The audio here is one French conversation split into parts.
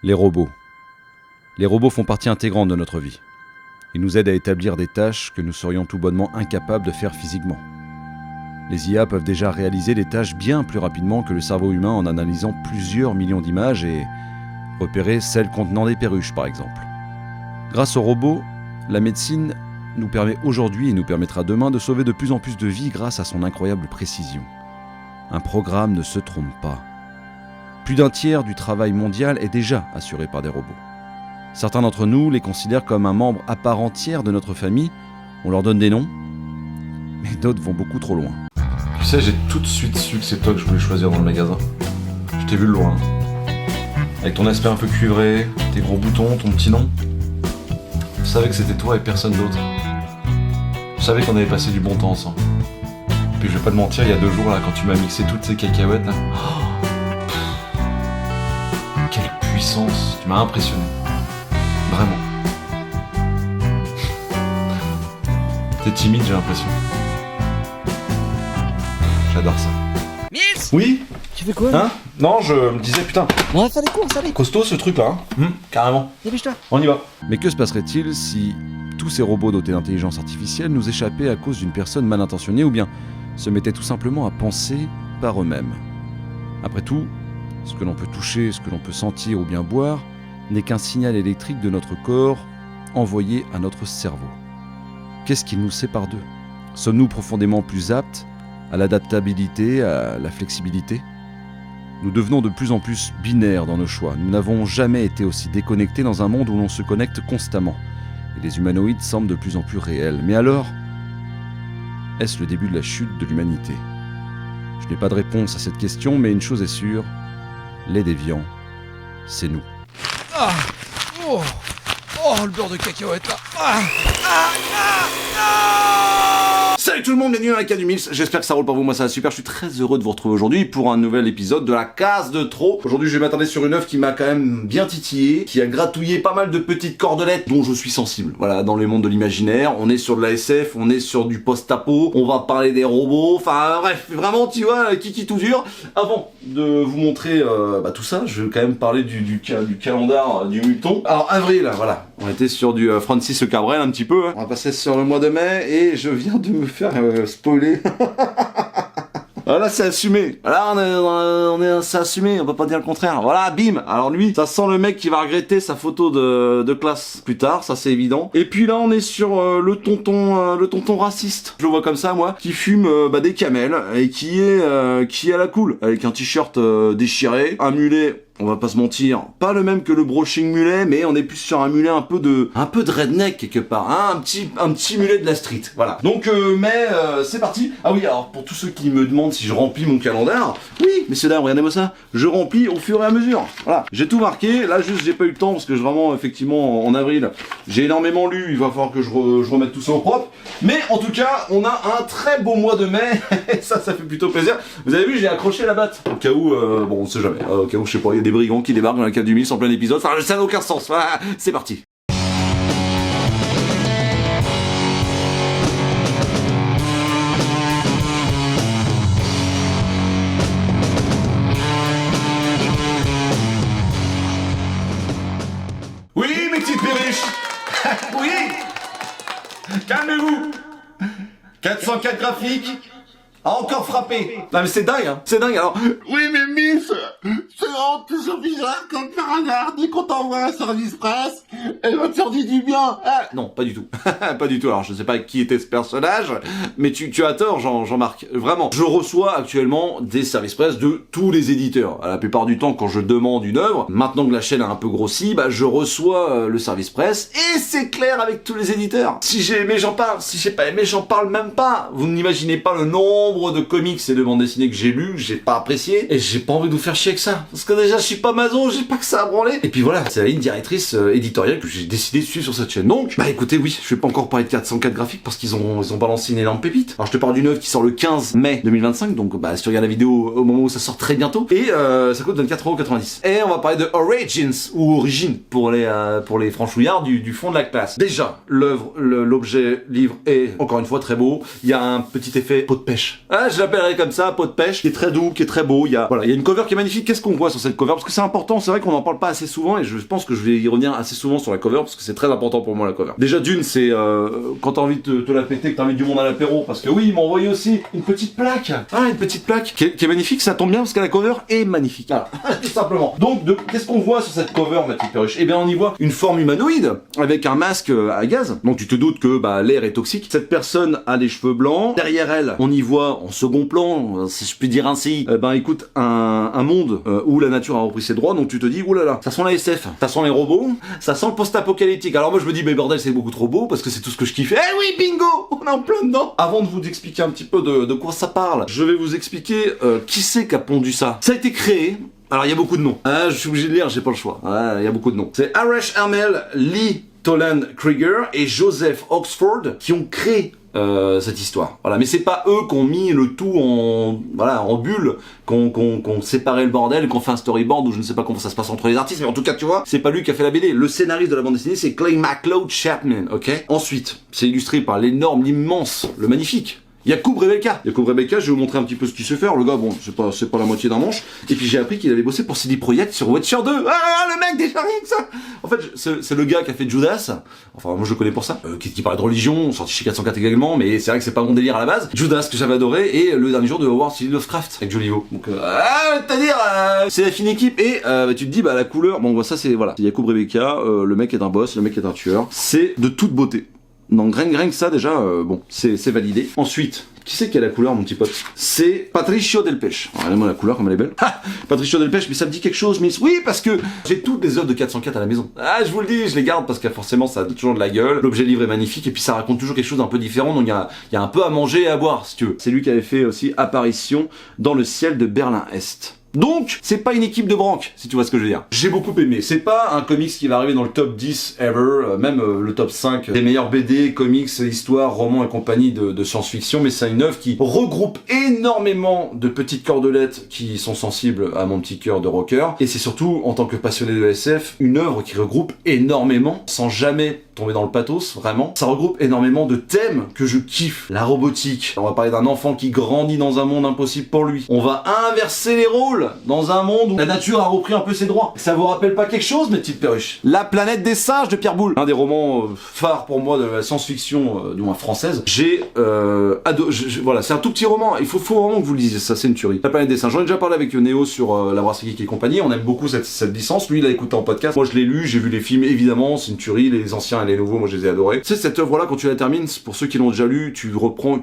Les robots. Les robots font partie intégrante de notre vie. Ils nous aident à établir des tâches que nous serions tout bonnement incapables de faire physiquement. Les IA peuvent déjà réaliser des tâches bien plus rapidement que le cerveau humain en analysant plusieurs millions d'images et repérer celles contenant des perruches par exemple. Grâce aux robots, la médecine nous permet aujourd'hui et nous permettra demain de sauver de plus en plus de vies grâce à son incroyable précision. Un programme ne se trompe pas. Plus d'un tiers du travail mondial est déjà assuré par des robots. Certains d'entre nous les considèrent comme un membre à part entière de notre famille. On leur donne des noms, mais d'autres vont beaucoup trop loin. Tu sais, j'ai tout de suite su que c'est toi que je voulais choisir dans le magasin. Je t'ai vu de loin. Avec ton aspect un peu cuivré, tes gros boutons, ton petit nom. Je savais que c'était toi et personne d'autre. Je savais qu'on avait passé du bon temps ensemble. Puis je vais pas te mentir, il y a 2 jours là, quand tu m'as mixé toutes ces cacahuètes là. Quelle puissance! Tu m'as impressionné. Vraiment. T'es timide, j'ai l'impression. J'adore ça. Miss! Oui? Tu fais quoi? Hein? Non, je me disais, putain, On va faire des courses, allez! costaud ce truc là, hein? Carrément. Dépêche-toi! On y va. Mais que se passerait-il si tous ces robots dotés d'intelligence artificielle nous échappaient à cause d'une personne mal intentionnée ou bien se mettaient tout simplement à penser par eux-mêmes? Après tout, ce que l'on peut toucher, ce que l'on peut sentir ou bien boire n'est qu'un signal électrique de notre corps envoyé à notre cerveau. Qu'est-ce qui nous sépare d'eux? Sommes-nous profondément plus aptes à l'adaptabilité, à la flexibilité? Nous devenons de plus en plus binaires dans nos choix. Nous n'avons jamais été aussi déconnectés dans un monde où l'on se connecte constamment. Et les humanoïdes semblent de plus en plus réels. Mais alors, est-ce le début de la chute de l'humanité? Je n'ai pas de réponse à cette question, mais une chose est sûre, les déviants, c'est nous. Ah! Oh! Oh, le beurre de cacahuète là! Salut tout le monde, bienvenue dans la case du Mills, j'espère que ça roule pour vous, moi ça va super, je suis très heureux de vous retrouver aujourd'hui pour un nouvel épisode de la case de trop. Aujourd'hui je vais m'attarder sur une œuvre qui m'a quand même bien titillé, qui a gratouillé pas mal de petites cordelettes dont je suis sensible. Voilà, dans les mondes de l'imaginaire, on est sur de la SF, on est sur du post-apo, on va parler des robots, enfin bref, vraiment tu vois, kiki tout dur. Avant de vous montrer tout ça, je vais quand même parler du calendar du Muton. Alors avril, voilà, on était sur du Francis Cabrel un petit peu, hein. On va passer sur le mois de mai et je viens de me faire spoiler. Voilà, c'est assumé. Voilà, c'est assumé, on peut pas dire le contraire. Voilà, bim. Alors lui, ça sent le mec qui va regretter sa photo de classe plus tard, ça c'est évident. Et puis là, on est sur le tonton raciste. Je le vois comme ça, moi, qui fume des camels et qui est à la cool, avec un t-shirt déchiré, un mulet. On va pas se mentir, pas le même que le brushing mulet, mais on est plus sur un mulet un peu de redneck quelque part, hein, un petit mulet de la street, voilà. Donc c'est parti. Ah oui, alors pour tous ceux qui me demandent si je remplis mon calendar, oui, messieurs dames, regardez-moi ça, je remplis au fur et à mesure. Voilà, j'ai tout marqué, là juste j'ai pas eu le temps parce que vraiment effectivement en avril, j'ai énormément lu, il va falloir que je remette tout ça au propre. Mais en tout cas, on a un très beau mois de mai, ça fait plutôt plaisir. Vous avez vu, j'ai accroché la batte au cas où bon, on sait jamais, au cas où je sais pas, il y a des brigands qui débarquent dans la cave du Mills en plein épisode, enfin ça n'a aucun sens, voilà, c'est parti. Oui mes petites perruches. Oui. Calmez-vous. 404 graphiques a encore frappé. Non mais c'est dingue, hein. C'est dingue alors. Oui mais Miss, c'est vraiment toujours bizarre comme par hasard, dès qu'on t'envoie un service presse, elle va te faire du bien. Ah, non, pas du tout. Pas du tout. Alors, je sais pas qui était ce personnage, mais tu as tort, Jean-Marc. Vraiment. Je reçois actuellement des services presse de tous les éditeurs. La plupart du temps, quand je demande une œuvre, maintenant que la chaîne a un peu grossi, je reçois le service presse, et c'est clair avec tous les éditeurs. Si j'ai aimé, j'en parle. Si j'ai pas aimé, j'en parle même pas. Vous n'imaginez pas le nombre de comics et de bandes dessinées que j'ai lu, que j'ai pas apprécié, et j'ai pas envie de vous faire chier avec ça. Parce que déjà, je suis pas maso, j'ai pas que ça à branler. Et puis voilà, c'est la ligne directrice éditoriale que j'ai décidé de suivre sur cette chaîne. Donc, écoutez, oui, je vais pas encore parler de 404 graphiques parce qu'ils ont balancé une énorme pépite. Alors je te parle d'une œuvre qui sort le 15 mai 2025, donc si tu regardes la vidéo au moment où ça sort très bientôt, et ça coûte 24,90€. Et on va parler de Origins, ou Origine, pour les franchouillards du fond de la classe. Déjà, l'œuvre, l'objet, livre est encore une fois très beau. Il y a un petit effet peau de pêche pêche. Ah, je l'appellerai comme ça, pot de pêche, qui est très doux, qui est très beau. Il y a une cover qui est magnifique. Qu'est-ce qu'on voit sur cette cover? Parce que c'est important, c'est vrai qu'on en parle pas assez souvent et je pense que je vais y revenir assez souvent sur la cover parce que c'est très important pour moi la cover. Déjà d'une, c'est quand t'as envie de te la péter, que t'invites du monde à l'apéro, parce que oui, ils m'ont envoyé aussi une petite plaque. Ah, une petite plaque qui est magnifique, ça tombe bien parce que la cover est magnifique. Voilà, tout simplement. Donc, qu'est-ce qu'on voit sur cette cover, ma petite perruche? Eh bien, on y voit une forme humanoïde avec un masque à gaz. Donc, tu te doutes que l'air est toxique. Cette personne a les cheveux blancs. Derrière elle, on y voit en second plan, si je puis dire ainsi, écoute, un monde où la nature a repris ses droits. Donc, tu te dis, oulala, ça sent la SF, ça sent les robots, ça sent le post-apocalyptique. Alors moi, je me dis, mais bordel, c'est beaucoup trop beau parce que c'est tout ce que je kiffe. Eh oui, bingo, on est en plein dedans. Avant de vous expliquer un petit peu de quoi ça parle, je vais vous expliquer qui c'est qui a pondu ça. Ça a été créé. Alors il y a beaucoup de noms. Ah, je suis obligé de lire, j'ai pas le choix. Ah, il y a beaucoup de noms. C'est Aresh Hamel, Lee Toland Krieger et Joseph Oxford qui ont créé cette histoire. Voilà, mais c'est pas eux qui ont mis le tout en bulle, qu'on séparé le bordel, qu'on fait un storyboard ou je ne sais pas comment ça se passe entre les artistes, mais en tout cas, tu vois, c'est pas lui qui a fait la BD. Le scénariste de la bande dessinée, c'est Clay McLeod Chapman, ok? Ensuite, c'est illustré par l'énorme, l'immense, le magnifique Yacoub Rebecca. Yacoub Rebecca, je vais vous montrer un petit peu ce qu'il sait faire. Le gars, bon, c'est pas la moitié d'un manche. Et puis j'ai appris qu'il avait bossé pour CD Projekt sur Witcher 2. Ah, le mec, déjà rien que ça. En fait, c'est le gars qui a fait Judas. Enfin, moi je le connais pour ça. Qui parlait de religion, sorti chez 404 également, mais c'est vrai que c'est pas mon délire à la base. Judas, que j'avais adoré, et le dernier jour de Howard C. Lovecraft, avec Jolivo. Donc, c'est-à-dire, c'est la fine équipe. Et tu te dis, la couleur, bon, ça c'est Yacoub Rebecca, le mec est un boss, le mec est un tueur. C'est de toute beauté. Donc rien que ça déjà, c'est validé. Ensuite, qui c'est qui a la couleur, mon petit pote? C'est Patricio Del Pech. Regardez-moi la couleur comme elle est belle. Ah, Patricio Del Pech, mais ça me dit quelque chose, Miss. Oui, parce que j'ai toutes les œuvres de 404 à la maison. Ah, je vous le dis, je les garde parce que forcément ça a toujours de la gueule. L'objet livre est magnifique et puis ça raconte toujours quelque chose d'un peu différent. Donc il y a un peu à manger et à boire, si tu veux. C'est lui qui avait fait aussi apparition dans Le ciel de Berlin-Est. Donc, c'est pas une équipe de branque, si tu vois ce que je veux dire. J'ai beaucoup aimé. C'est pas un comics qui va arriver dans le top 10 ever, même le top 5 des meilleurs BD, comics, histoires, romans et compagnie de science-fiction, mais c'est une œuvre qui regroupe énormément de petites cordelettes qui sont sensibles à mon petit cœur de rocker. Et c'est surtout, en tant que passionné de SF, une œuvre qui regroupe énormément, sans jamais tomber dans le pathos, vraiment. Ça regroupe énormément de thèmes que je kiffe. La robotique. On va parler d'un enfant qui grandit dans un monde impossible pour lui. On va inverser les rôles dans un monde où la nature a repris un peu ses droits. Ça vous rappelle pas quelque chose, mes petites perruches? La planète des singes de Pierre Boulle. Un des romans phares pour moi de la science-fiction, du moins française. J'ai voilà, c'est un tout petit roman. Il faut vraiment que vous le lisiez, ça c'est une tuerie. La planète des singes. J'en ai déjà parlé avec Néo sur La Brasserie Geek et compagnie. On aime beaucoup cette licence. Lui, il a écouté en podcast. Moi, je l'ai lu, j'ai vu les films, évidemment. C'est une tuerie. Les anciens et les nouveaux, moi je les ai adorés. Tu sais, cette œuvre-là, quand tu la termines, pour ceux qui l'ont déjà lu, tu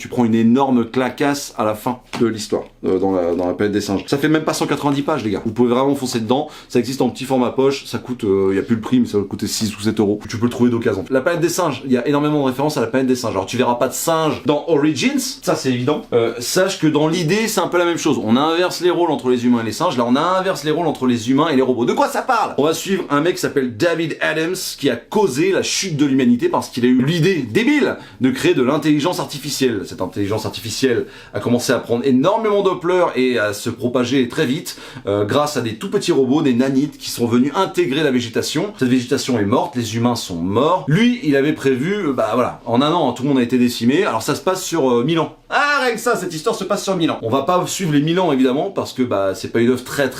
prends une énorme clacasse à la fin de l'histoire, dans la planète des singes. Ça fait même pas 190 pages, les gars. Vous pouvez vraiment foncer dedans. Ça existe en petit format poche. Ça coûte, y a plus le prix, mais ça va coûter 6 ou 7 euros. Tu peux le trouver d'occasion. La planète des singes, il y a énormément de références à la planète des singes. Alors, tu verras pas de singes dans Origins. Ça, c'est évident. Sache que dans l'idée, c'est un peu la même chose. On inverse les rôles entre les humains et les singes. Là, on inverse les rôles entre les humains et les robots. De quoi ça parle? On va suivre un mec qui s'appelle David Adams, qui a causé la chute de l'humanité parce qu'il a eu l'idée débile de créer de l'intelligence artificielle. Cette intelligence artificielle a commencé à prendre énormément d'ampleur et à se propager très vite grâce à des tout petits robots, des nanites qui sont venus intégrer la végétation. Cette végétation est morte, les humains sont morts. Lui, il avait prévu, en un an, tout le monde a été décimé. Alors ça se passe sur 1000 ans. Ah, rien que ça, cette histoire se passe sur 1000 ans. On va pas suivre les 1000 ans évidemment parce que c'est pas une œuvre très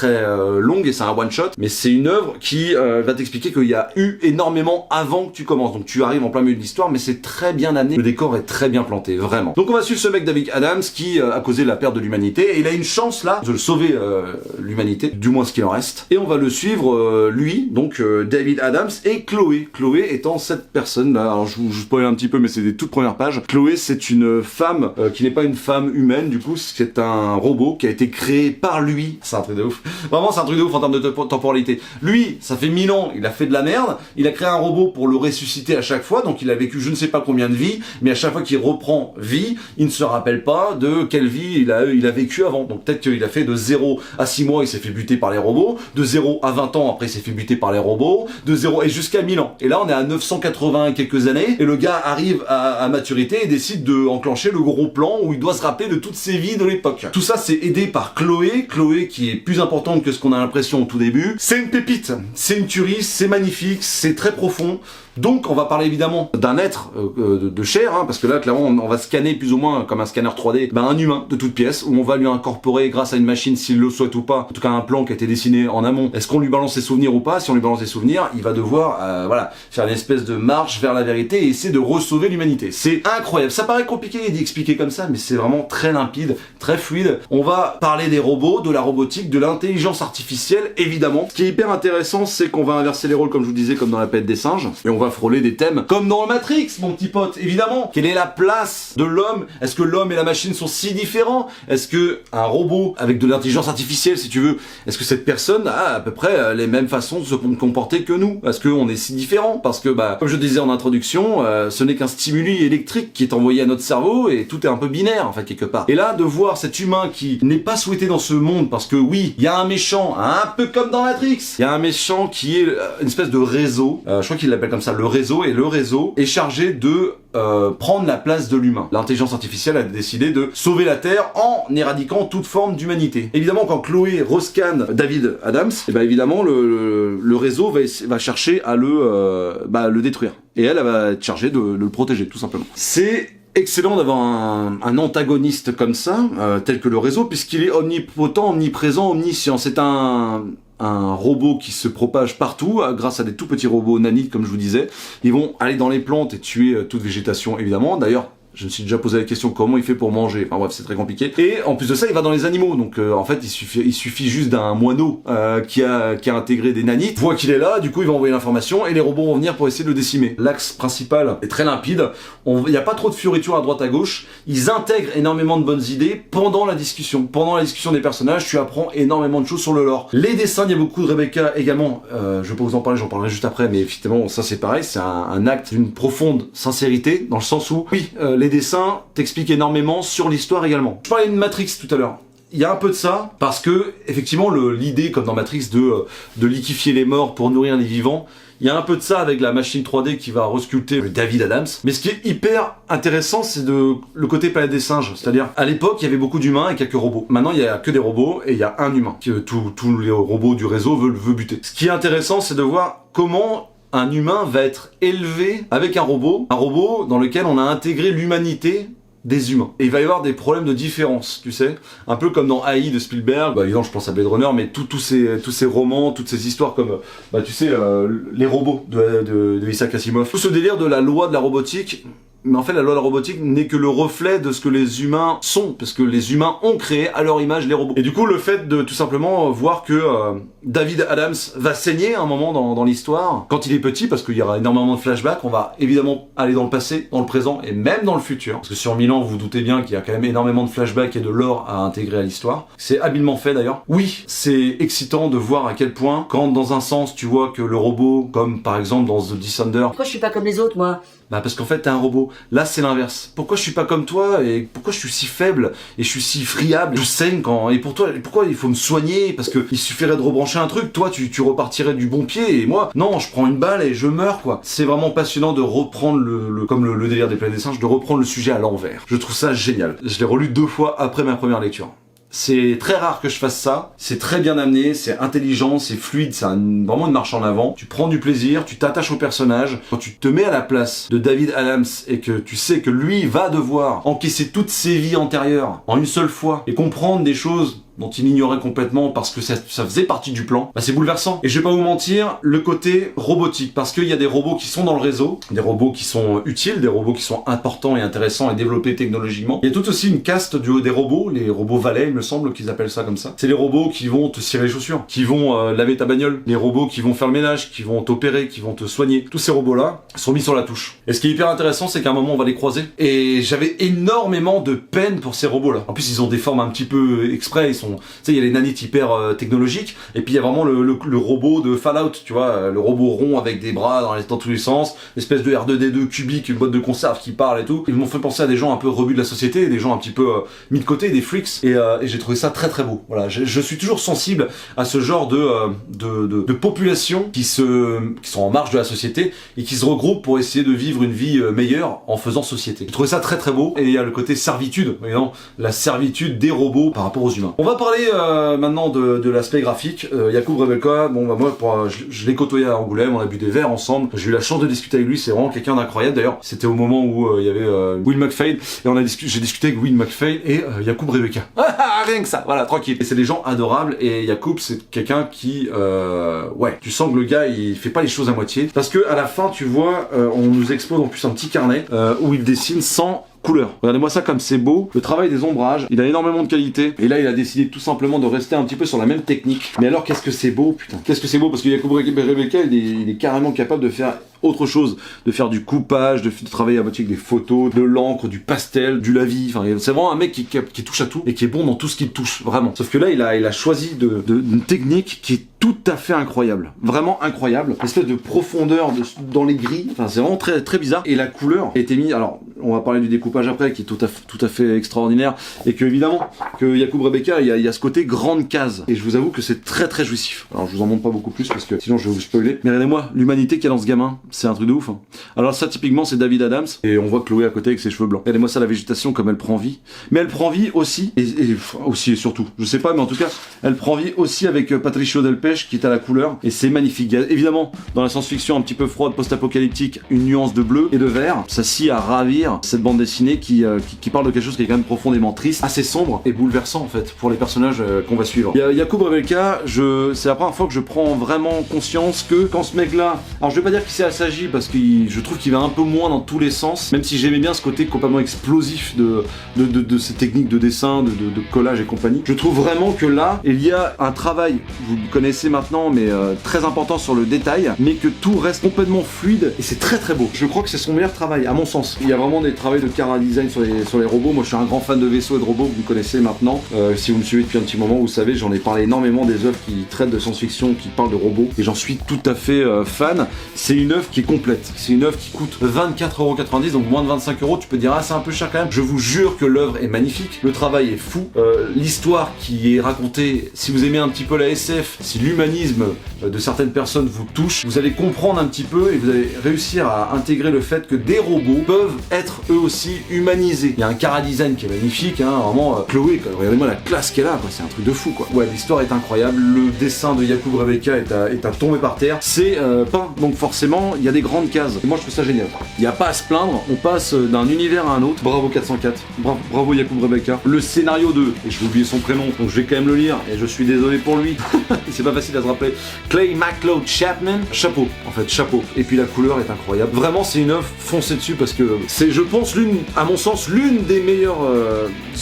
longue et c'est un one shot, mais c'est une œuvre qui va t'expliquer qu'il y a eu énormément avant que tu commences. Donc tu arrives en plein milieu de l'histoire, mais c'est très bien amené. Le décor est très bien planté, vraiment. Donc on va suivre ce mec David Adams qui a causé la perte de l'humanité et il a une chance là de sauver l'humanité, du moins ce qu'il en reste. Et on va le suivre lui, donc David Adams et Chloé. Chloé étant cette personne là. Alors je vous spoil un petit peu, mais c'est des toutes premières pages. Chloé, c'est une femme qui n'est pas une femme humaine, du coup c'est un robot qui a été créé par lui. C'est un truc de ouf. Vraiment c'est un truc de ouf en termes de temporalité. Lui, ça fait 1000 ans, il a fait de la merde, il a créé un robot pour le ressusciter à chaque fois, donc il a vécu je ne sais pas combien de vies, mais à chaque fois qu'il reprend vie, il ne se rappelle pas de quelle vie il a vécu avant. Donc peut-être qu'il a fait de 0 à 6 mois, il s'est fait buter par les robots, de 0 à 20 ans, après il s'est fait buter par les robots, de 0 et jusqu'à 1000 ans. Et là on est à 980 et quelques années, et le gars arrive à maturité et décide de enclencher le gros plan moment où il doit se rappeler de toutes ses vies de l'époque. Tout ça c'est aidé par Chloé qui est plus importante que ce qu'on a l'impression au tout début. C'est une pépite, c'est une tuerie, c'est magnifique, c'est très profond. Donc on va parler évidemment d'un être de chair, hein, parce que là clairement on va scanner plus ou moins comme un scanner 3D un humain de toute pièce, où on va lui incorporer grâce à une machine s'il le souhaite ou pas, en tout cas un plan qui a été dessiné en amont. Est-ce qu'on lui balance ses souvenirs ou pas? Si on lui balance des souvenirs, il va devoir voilà, faire une espèce de marche vers la vérité et essayer de ressauver l'humanité. C'est incroyable, ça paraît compliqué d'expliquer comme ça, mais c'est vraiment très limpide, très fluide. On va parler des robots, de la robotique, de l'intelligence artificielle évidemment. Ce qui est hyper intéressant, c'est qu'on va inverser les rôles comme je vous disais, comme dans la planète des singes, et on va frôler des thèmes comme dans Matrix, mon petit pote, évidemment. Quelle est la place de l'homme? Est-ce que l'homme et la machine sont si différents? Est-ce que un robot avec de l'intelligence artificielle, si tu veux, est-ce que cette personne a à peu près les mêmes façons de se comporter que nous? Est-ce qu'on est si différents? Parce que, comme je disais en introduction, ce n'est qu'un stimuli électrique qui est envoyé à notre cerveau et tout est un peu binaire, en fait, quelque part. Et là, de voir cet humain qui n'est pas souhaité dans ce monde, parce que oui, il y a un méchant, un peu comme dans Matrix, il y a un méchant qui est une espèce de réseau, je crois qu'il l'appelle comme ça, le réseau, et le réseau est chargé de prendre la place de l'humain. L'intelligence artificielle a décidé de sauver la Terre en éradiquant toute forme d'humanité. Évidemment, quand Chloé rescanne David Adams, et évidemment le réseau va chercher à le détruire. Et elle va être chargée de le protéger, tout simplement. C'est excellent d'avoir un antagoniste comme ça, tel que le réseau, puisqu'il est omnipotent, omniprésent, omniscient. C'est un robot qui se propage partout grâce à des tout petits robots nanites, comme je vous disais. Ils vont aller dans les plantes et tuer toute végétation, évidemment. D'ailleurs, je me suis déjà posé la question comment il fait pour manger. Enfin bref, c'est très compliqué. Et en plus de ça, il va dans les animaux. Donc en fait, il suffit juste d'un moineau qui a intégré des nanites, voit qu'il est là, du coup il va envoyer l'information et les robots vont venir pour essayer de le décimer. L'axe principal est très limpide. Il n'y a pas trop de fioritures à droite à gauche. Ils intègrent énormément de bonnes idées pendant la discussion. Pendant la discussion des personnages, tu apprends énormément de choses sur le lore. Les dessins, il y a beaucoup de Rebecca également. Je vais pas vous en parler, j'en parlerai juste après, mais effectivement, ça c'est pareil. C'est un acte d'une profonde sincérité, dans le sens où, oui, les dessins t'expliquent énormément sur l'histoire également. Je parlais de Matrix tout à l'heure. Il y a un peu de ça, parce que, effectivement, l'idée, comme dans Matrix, de liquifier les morts pour nourrir les vivants, il y a un peu de ça avec la machine 3D qui va resculpter le David Adams. Mais ce qui est hyper intéressant, c'est le côté planète des singes. C'est-à-dire, à l'époque, il y avait beaucoup d'humains et quelques robots. Maintenant, il y a que des robots et il y a un humain que tous les robots du réseau veulent buter. Ce qui est intéressant, c'est de voir comment un humain va être élevé avec un robot dans lequel on a intégré l'humanité des humains. Et il va y avoir des problèmes de différence, tu sais, un peu comme dans AI de Spielberg, évidemment je pense à Blade Runner, mais tous ces romans, toutes ces histoires comme, tu sais, les robots de Isaac Asimov. Tout ce délire de la loi de la robotique, mais en fait la loi de la robotique n'est que le reflet de ce que les humains sont, parce que les humains ont créé à leur image les robots. Et du coup le fait de tout simplement voir que David Adams va saigner un moment dans l'histoire, quand il est petit, parce qu'il y aura énormément de flashbacks, on va évidemment aller dans le passé, dans le présent et même dans le futur. Parce que sur 1000 ans, vous vous doutez bien qu'il y a quand même énormément de flashbacks et de lore à intégrer à l'histoire. C'est habilement fait d'ailleurs. Oui, c'est excitant de voir à quel point, quand dans un sens tu vois que le robot, comme par exemple dans The Descender... Pourquoi je suis pas comme les autres, moi? Parce qu'en fait t'es un robot. Là c'est l'inverse. Pourquoi je suis pas comme toi et pourquoi je suis si faible et je suis si friable, je saigne quand... Et pourquoi il faut me soigner? Parce que il suffirait de rebrancher un truc, toi tu repartirais du bon pied et moi non, je prends une balle et je meurs quoi. C'est vraiment passionnant de reprendre comme le délire des planètes des singes, de reprendre le sujet à l'envers. Je trouve ça génial. Je l'ai relu 2 fois après ma première lecture. C'est très rare que je fasse ça, c'est très bien amené, c'est intelligent, c'est fluide, c'est vraiment une marche en avant. Tu prends du plaisir, tu t'attaches au personnage. Quand tu te mets à la place de David Adams et que tu sais que lui va devoir encaisser toutes ses vies antérieures en une seule fois et comprendre des choses dont il ignorait complètement parce que ça faisait partie du plan, c'est bouleversant. Et je vais pas vous mentir, le côté robotique, parce qu'il y a des robots qui sont dans le réseau, des robots qui sont utiles, des robots qui sont importants et intéressants et développés technologiquement. Il y a tout aussi une caste des robots, les robots valets, il me semble qu'ils appellent ça comme ça. C'est les robots qui vont te cirer les chaussures, qui vont laver ta bagnole, les robots qui vont faire le ménage, qui vont t'opérer, qui vont te soigner. Tous ces robots-là sont mis sur la touche. Et ce qui est hyper intéressant, c'est qu'à un moment, on va les croiser. Et j'avais énormément de peine pour ces robots-là. En plus, ils ont des formes un petit peu exprès, ils sont sont, tu sais, il y a les nanites hyper technologiques, et puis il y a vraiment le robot de Fallout, tu vois, le robot rond avec des bras dans tous les sens, l'espèce de R2D2 cubique, une boîte de conserve qui parle et tout. Ils m'ont fait penser à des gens un peu rebus de la société, des gens un petit peu mis de côté, des freaks, et j'ai trouvé ça très très beau. Voilà, je suis toujours sensible à ce genre de population qui sont en marge de la société et qui se regroupent pour essayer de vivre une vie meilleure en faisant société. J'ai trouvé ça très très beau, et il y a le côté servitude, évidemment, la servitude des robots par rapport aux humains. On va parler maintenant de l'aspect graphique. Jakub Rebelka, bon bah moi je l'ai côtoyé à Angoulême, on a bu des verres ensemble, j'ai eu la chance de discuter avec lui, c'est vraiment quelqu'un d'incroyable. D'ailleurs, c'était au moment où il y avait Will McPhail, et j'ai discuté avec Will McPhail et Jakub Rebelka. Rien que ça, voilà, tranquille. Et c'est des gens adorables, et Jakub c'est quelqu'un qui, ouais, tu sens que le gars il fait pas les choses à moitié, parce que à la fin tu vois, on nous expose en plus un petit carnet où il dessine sans couleur. Regardez-moi ça comme c'est beau. Le travail des ombrages, il a énormément de qualité. Et là, il a décidé tout simplement de rester un petit peu sur la même technique. Mais alors, qu'est-ce que c'est beau, putain. Qu'est-ce que c'est beau, parce que Jakub Rebelka, il est carrément capable de faire autre chose, de faire du coupage, de travailler à moitié avec des photos, de l'encre, du pastel, du lavis. Enfin, c'est vraiment un mec qui touche à tout et qui est bon dans tout ce qu'il touche, vraiment. Sauf que là, il a choisi une technique qui est tout à fait incroyable, vraiment incroyable. Une espèce de profondeur dans les gris. Enfin, c'est vraiment très très bizarre. Et la couleur a été mise. Alors, on va parler du découpage après, qui est tout à fait extraordinaire, et que évidemment que Jakub Rebelka, il y a ce côté grande case. Et je vous avoue que c'est très très jouissif. Alors, je vous en montre pas beaucoup plus parce que sinon je vais vous spoiler. Mais regardez-moi l'humanité qu'il y a dans ce gamin. C'est un truc de ouf, hein. Alors ça, typiquement, c'est David Adams, et on voit Chloé à côté avec ses cheveux blancs. Regardez-moi ça, la végétation, comme elle prend vie. Mais elle prend vie aussi, et aussi et surtout, je sais pas, mais en tout cas, elle prend vie aussi avec Patricio Delpech, qui est à la couleur, et c'est magnifique. Il y a, évidemment, dans la science-fiction un petit peu froide, post-apocalyptique, une nuance de bleu et de vert. Ça scie à ravir cette bande dessinée qui parle de quelque chose qui est quand même profondément triste, assez sombre et bouleversant, en fait, pour les personnages qu'on va suivre. Jakub Rebelka, c'est la première fois que je prends vraiment conscience que quand ce mec-là, alors je vais pas dire qu'il s'est assagi, parce que je trouve qu'il va un peu moins dans tous les sens, même si j'aimais bien ce côté complètement explosif de ces techniques de dessin, de collage et compagnie. Je trouve vraiment que là, il y a un travail, vous le connaissez maintenant, mais très important sur le détail, mais que tout reste complètement fluide, et c'est très très beau. Je crois que c'est son meilleur travail, à mon sens. Il y a vraiment des travaux de chara design sur les robots. Moi, je suis un grand fan de vaisseaux et de robots, vous me connaissez maintenant. Si vous me suivez depuis un petit moment, vous savez, j'en ai parlé énormément des œuvres qui traitent de science-fiction, qui parlent de robots, et j'en suis tout à fait fan. C'est une œuvre qui est complète. C'est une œuvre qui coûte 24,90€, donc moins de 25€. Tu peux dire, ah, c'est un peu cher quand même. Je vous jure que l'œuvre est magnifique. Le travail est fou. L'histoire qui est racontée, si vous aimez un petit peu la SF, si l'humanisme de certaines personnes vous touche, vous allez comprendre un petit peu, et vous allez réussir à intégrer le fait que des robots peuvent être eux aussi humanisés. Il y a un chara design qui est magnifique, hein, vraiment. Chloé, regardez-moi la classe qu'elle a, quoi. C'est un truc de fou, quoi. Ouais, l'histoire est incroyable. Le dessin de Jakub Rebelka est à tomber par terre. C'est peint, donc forcément, il y a des grandes cases. Et moi, je trouve ça génial. Il n'y a pas à se plaindre. On passe d'un univers à un autre. Bravo 404. Bravo Jakub Rebelka. Le scénario de, et je vais oublier son prénom, donc je vais quand même le lire, et je suis désolé pour lui. C'est pas facile à se rappeler. Clay McLeod Chapman. Chapeau, en fait, chapeau. Et puis la couleur est incroyable. Vraiment, c'est une œuvre, foncez dessus, parce que c'est, je pense, à mon sens, l'une des meilleures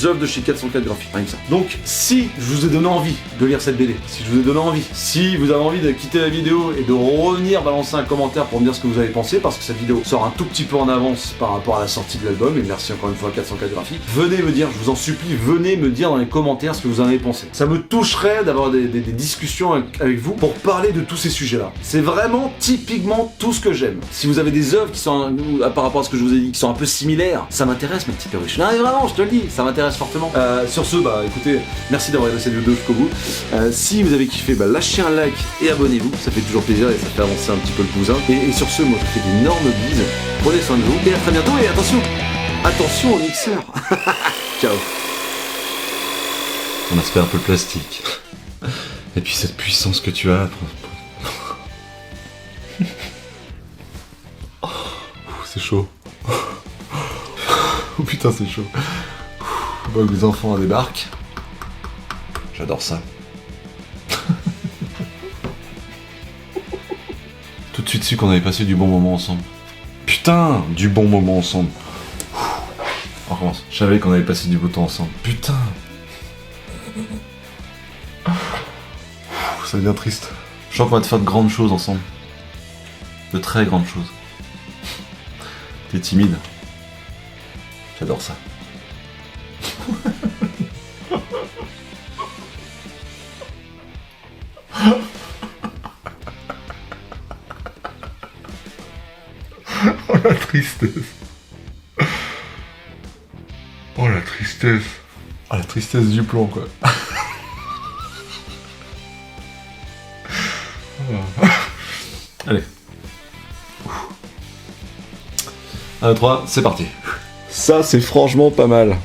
œuvres de chez 404 Graphiques. Rien que ça. Donc, si je vous ai donné envie de lire cette BD, si je vous ai donné envie, si vous avez envie de quitter la vidéo et de revenir balancer un commentaire pour me dire ce que vous avez pensé, parce que cette vidéo sort un tout petit peu en avance par rapport à la sortie de l'album, et merci encore une fois à 404 Graphiques, venez me dire, je vous en supplie, venez me dire dans les commentaires ce que vous en avez pensé. Ça me toucherait d'avoir des discussions avec vous pour parler de tous ces sujets-là. C'est vraiment typiquement tout ce que j'aime. Si vous avez des œuvres qui sont, par rapport à ce que je vous ai dit, qui sont un peu similaires, ça m'intéresse, ma petite perruche. Non, mais vraiment, je te le dis, ça m'intéresse fortement. Sur ce, bah écoutez, merci d'avoir regardé cette vidéo jusqu'au bout. Si vous avez kiffé, bah lâchez un like et abonnez-vous, ça fait toujours plaisir et ça fait avancer un petit peu le cousin. Et sur ce, moi je vous fais d'énormes bises, prenez soin de vous et à très bientôt, et attention au mixeur. Ciao. On aspect un peu plastique. Et puis cette puissance que tu as. C'est chaud. Oh putain, c'est chaud. Bon, les enfants débarquent. J'adore ça. Tout de suite su qu'on avait passé du bon moment ensemble. Putain, du bon moment ensemble. On recommence. Je savais qu'on avait passé du beau temps ensemble. Putain. Ça devient triste. Je sens qu'on va te faire de grandes choses ensemble. De très grandes choses. T'es timide. J'adore ça. La tristesse. Oh la tristesse. Ah, la tristesse du plomb, quoi. Allez. 1, 2, 3, c'est parti. Ça, c'est franchement pas mal.